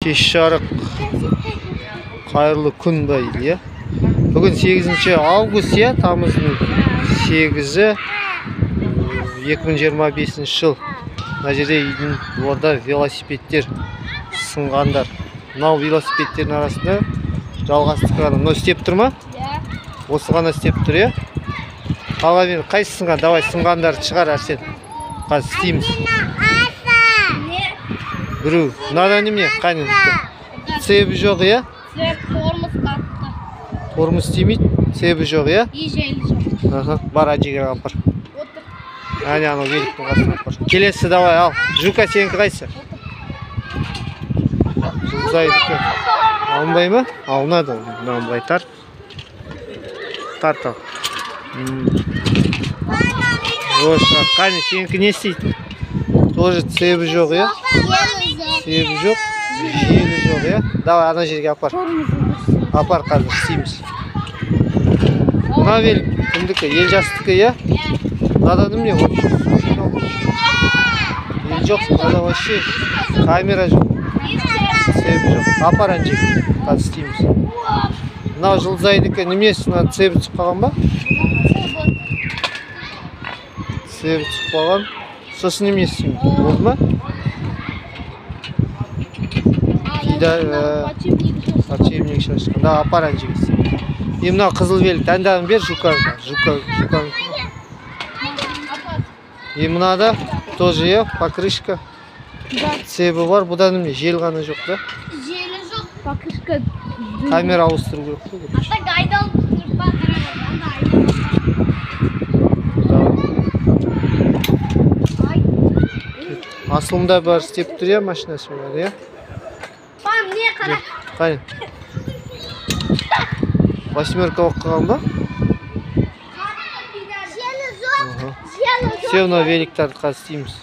Кеш жарық қайырлы күн байды, я. Бүгін 8 август, я, тамыздың 8-і 2025 жыл. Мына жерде үйдің орда велосипедтер сынғандар. Мынау велосипедтердің арасында жалғастық ғана. Мынау істеп тұр ма? Осы ғана істеп тұр, я. Аға мен қайсы сынған? Давай сынғандарды шығар, Арсен. Қазір істейміз. Біреу. Мынада неме? Қайны? Цебі жоқ, я? Тормоз қатты. Тормоз істемейді? Цебі жоқ, я? Желі жоқ. Бар, әжеге апар. Отыр. Әне, анау великтің қасына апар. Келесі, давай, ал. Жука, сенікі қайсы? Жұлдызайдікі. Алынбай ма? Алынады. Алынбай тарт. Тарт ал. Жоша, қане, сенікі не істейді? Тоже цебі жоқ, я? Цебі жоқ. Желі жоқ, я? Давай, ана жерге апар. Апар қазір, істейміз. Мына велик, кімдікі? Ел жастікі, я? Мынада неме? Ел жоқ, мынада вообще камера жоқ. Цебі жоқ. Апар ана жерге. Қазір істейміз. Мынау Жұлдызайдікі немесі? Мына цебі түсіп қалған ба? Цебі түсіп қалған. Сосын неме істейміз? Болды ма? Подшипник шашқан. Да, апар ана жерге істейміз. И мынау қызыл велик. Таңдағын бер, Жукаға. Жукаға. И мынада тоже, я, покрышка. Цебі бар. Бұда неме? Жел ғана жоқ, да? Желі жоқ, покрышка. Камера ауыстыру керек қой. Ата гайдал тұрба. Асылымда бар істеп тұр, я, машинасы бар, я? Пам, не қара. Қайын? 8 оқыған ба? Желі жоқ. Желі жоқ. Все, мына великтарды қазір істейміз.